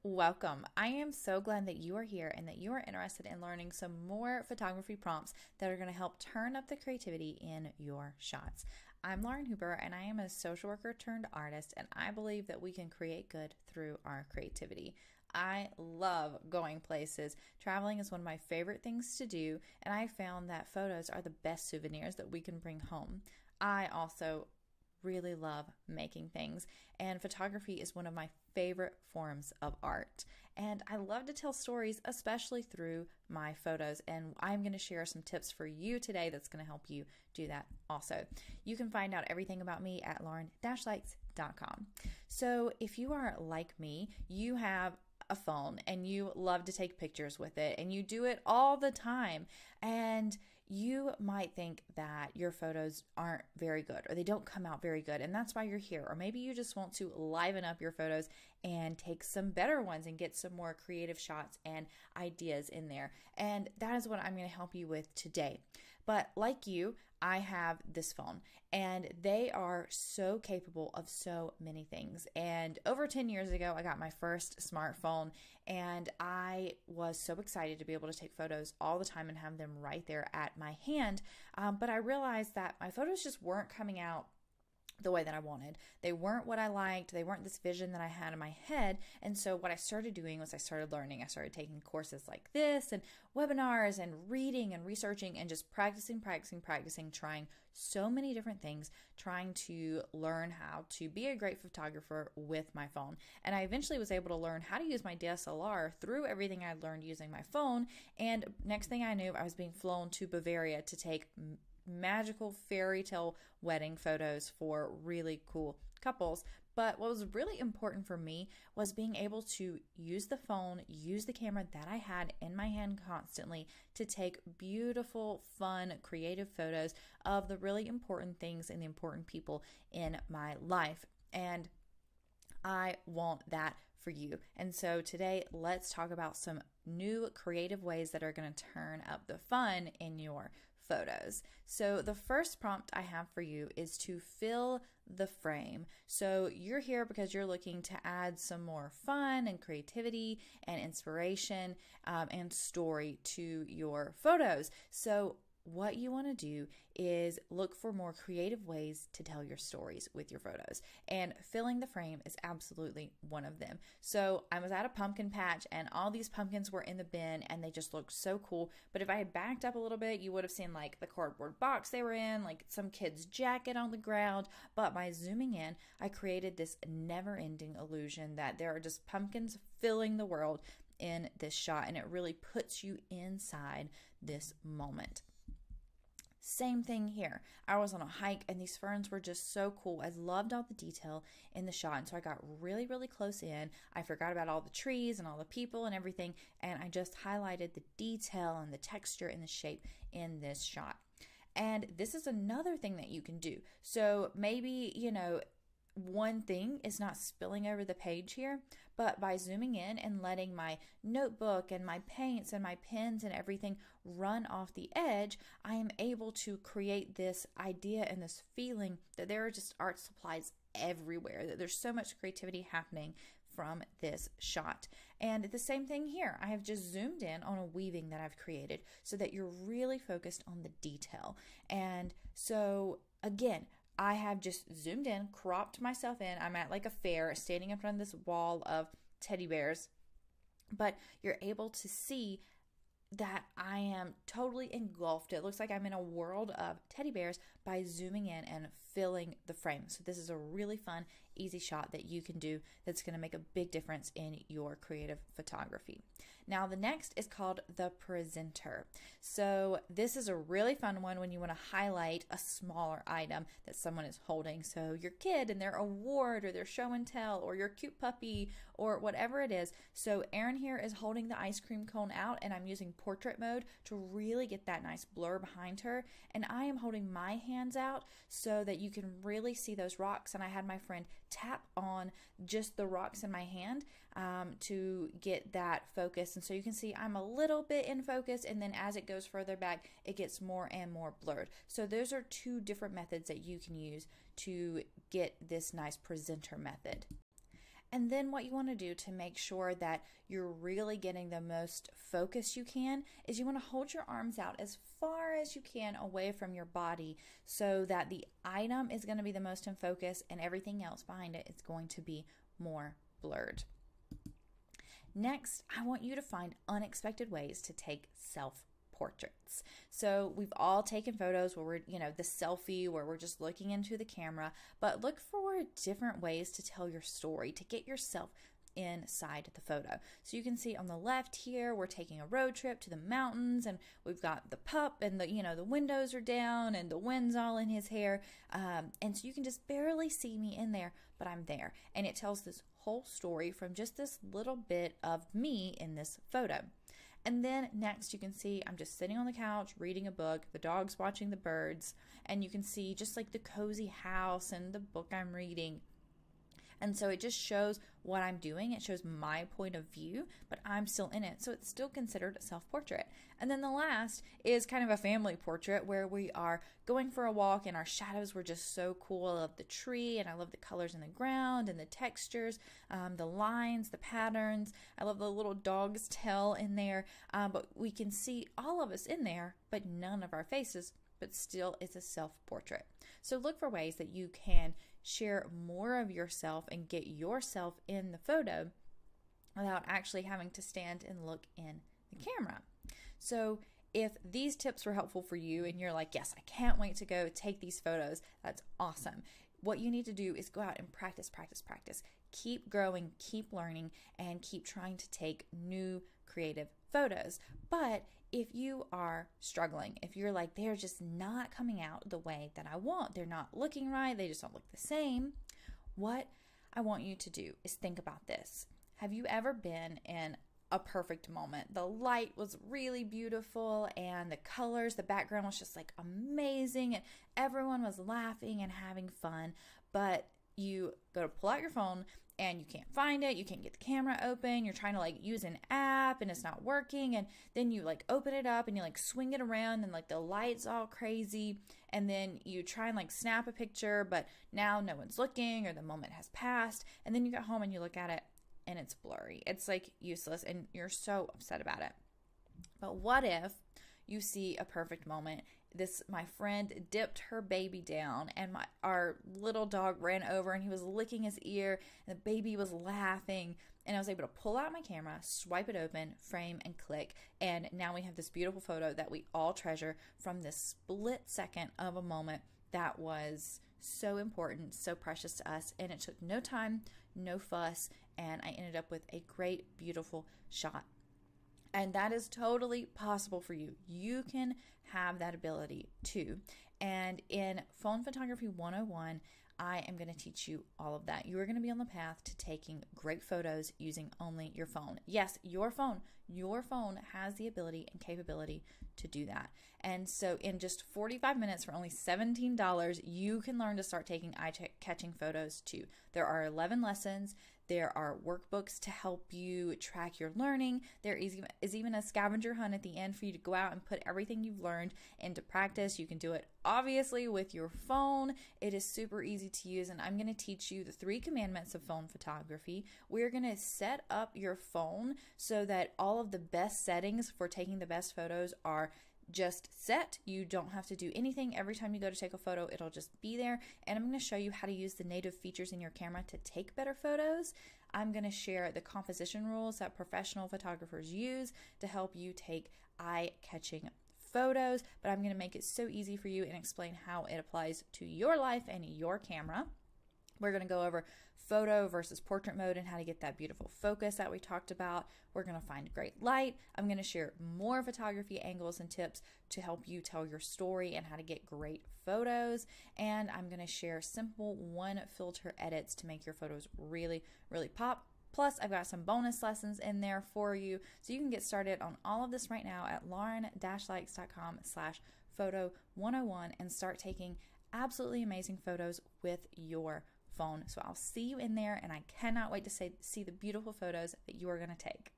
welcome. I am so glad that you are here and that you are interested in learning some more photography prompts that are going to help turn up the creativity in your shots. I'm Lauren Hooper and I am a social worker turned artist, and I believe that we can create good through our creativity. I love going places. Traveling is one of my favorite things to do, and I found that photos are the best souvenirs that we can bring home. I also really love making things, and photography is one of my favorite forms of art, and I love to tell stories, especially through my photos, and I'm going to share some tips for you today that's going to help you do that also. You can find out everything about me at lauren-likes.com. So if you are like me, you have a phone and you love to take pictures with it and you do it all the time, and you might think that your photos aren't very good or they don't come out very good, and that's why you're here. Or maybe you just want to liven up your photos and take some better ones and get some more creative shots and ideas in there, and that is what I'm going to help you with today. But like you, I have this phone and they are so capable of so many things. And over 10 years ago, I got my first smartphone, and I was so excited to be able to take photos all the time and have them right there at my hand. But I realized that my photos just weren't coming out the way that I wanted. They weren't what I liked. They weren't this vision that I had in my head. And so what I started doing was I started learning. I started taking courses like this and webinars and reading and researching and just practicing, trying so many different things, trying to learn how to be a great photographer with my phone. And I eventually was able to learn how to use my DSLR through everything I learned using my phone. And next thing I knew, I was being flown to Bavaria to take magical fairy tale wedding photos for really cool couples. But what was really important for me was being able to use the phone, use the camera that I had in my hand constantly to take beautiful, fun, creative photos of the really important things and the important people in my life. And I want that for you. And so today, let's talk about some new creative ways that are going to turn up the fun in your photos. So the first prompt I have for you is to fill the frame. So you're here because you're looking to add some more fun and creativity and inspiration and story to your photos. So what you want to do is look for more creative ways to tell your stories with your photos, and filling the frame is absolutely one of them. So I was at a pumpkin patch and all these pumpkins were in the bin and they just looked so cool. But if I had backed up a little bit, you would have seen like the cardboard box they were in, like some kid's jacket on the ground. But by zooming in, I created this never-ending illusion that there are just pumpkins filling the world in this shot, and it really puts you inside this moment. Same thing here. I was on a hike and these ferns were just so cool. I loved all the detail in the shot, and so I got really, really close in. I forgot about all the trees and all the people and everything, and I just highlighted the detail and the texture and the shape in this shot. And this is another thing that you can do. So maybe, one thing is not spilling over the page here, but by zooming in and letting my notebook and my paints and my pens and everything run off the edge, I am able to create this idea and this feeling that there are just art supplies everywhere, that there's so much creativity happening from this shot. And the same thing here. I have just zoomed in on a weaving that I've created so that you're really focused on the detail. And so again, I have just zoomed in, cropped myself in. I'm at like a fair, standing in front of this wall of teddy bears, but you're able to see that I am totally engulfed. It looks like I'm in a world of teddy bears by zooming in and filling the frame. So this is a really fun, easy shot that you can do that's going to make a big difference in your creative photography. Now the next is called the presenter. So this is a really fun one when you want to highlight a smaller item that someone is holding. So your kid and their award or their show and tell, or your cute puppy, or whatever it is. So Erin here is holding the ice cream cone out, and I'm using portrait mode to really get that nice blur behind her, and I am holding my hands out so that you can really see those rocks, and I had my friend tap on just the rocks in my hand to get that focus, and so you can see I'm a little bit in focus, and then as it goes further back it gets more and more blurred. So those are two different methods that you can use to get this nice presenter method. And then what you want to do to make sure that you're really getting the most focus you can is you want to hold your arms out as far as you can away from your body so that the item is going to be the most in focus and everything else behind it is going to be more blurred. Next, I want you to find unexpected ways to take self-portraits. So we've all taken photos where we're, the selfie where we're just looking into the camera, but look for different ways to tell your story, to get yourself inside the photo. So you can see on the left here, we're taking a road trip to the mountains and we've got the pup and the windows are down and the wind's all in his hair. And so you can just barely see me in there, but I'm there. And it tells this whole story from just this little bit of me in this photo. And then next you can see I'm just sitting on the couch reading a book, the dog's watching the birds, and you can see just like the cozy house and the book I'm reading. And so it just shows what I'm doing. It shows my point of view, but I'm still in it. So it's still considered a self-portrait. And then the last is kind of a family portrait where we are going for a walk and our shadows were just so cool. I love the tree and I love the colors in the ground and the textures, the lines, the patterns. I love the little dog's tail in there. But we can see all of us in there, but none of our faces, but still it's a self-portrait. So look for ways that you can share more of yourself and get yourself in the photo without actually having to stand and look in the camera. So if these tips were helpful for you and you're like, yes, I can't wait to go take these photos, that's awesome. What you need to do is go out and practice, practice, practice. Keep growing, keep learning, and keep trying to take new creative photos. But if you are struggling, if you're like, they're just not coming out the way that I want, they're not looking right, they just don't look the same, what I want you to do is think about this. Have you ever been in a perfect moment? The light was really beautiful and the colors, the background was just like amazing and everyone was laughing and having fun, but you go to pull out your phone and you can't find it, you can't get the camera open, you're trying to like use an app and it's not working, and then you like open it up and you like swing it around and like the light's all crazy, and then you try and like snap a picture, but now no one's looking or the moment has passed, and then you get home and you look at it and it's blurry. It's like useless and you're so upset about it. But what if you see a perfect moment? My friend dipped her baby down and our little dog ran over and he was licking his ear and the baby was laughing, and I was able to pull out my camera, swipe it open, frame and click, and now we have this beautiful photo that we all treasure from this split second of a moment that was so important, so precious to us, and it took no time, no fuss, and I ended up with a great, beautiful shot. And that is totally possible for you. You can have that ability too. And in Phone Photography 101, I am going to teach you all of that. You are going to be on the path to taking great photos using only your phone. Yes, your phone. Your phone has the ability and capability to do that. And so in just 45 minutes for only $17, you can learn to start taking eye-catching photos too. There are 11 lessons. There are workbooks to help you track your learning. There is even a scavenger hunt at the end for you to go out and put everything you've learned into practice. You can do it obviously with your phone. It is super easy to use, and I'm going to teach you the 3 commandments of phone photography. We're going to set up your phone so that all of the best settings for taking the best photos are just set. You don't have to do anything. Every time you go to take a photo, it'll just be there. And I'm going to show you how to use the native features in your camera to take better photos. I'm going to share the composition rules that professional photographers use to help you take eye-catching photos, but I'm going to make it so easy for you and explain how it applies to your life and your camera. We're going to go over photo versus portrait mode and how to get that beautiful focus that we talked about. We're going to find great light. I'm going to share more photography angles and tips to help you tell your story and how to get great photos. And I'm going to share simple one filter edits to make your photos really, really pop. Plus, I've got some bonus lessons in there for you. So you can get started on all of this right now at lauren-likes.com/photo101 and start taking absolutely amazing photos with your phone. So I'll see you in there, and I cannot wait to see the beautiful photos that you are going to take.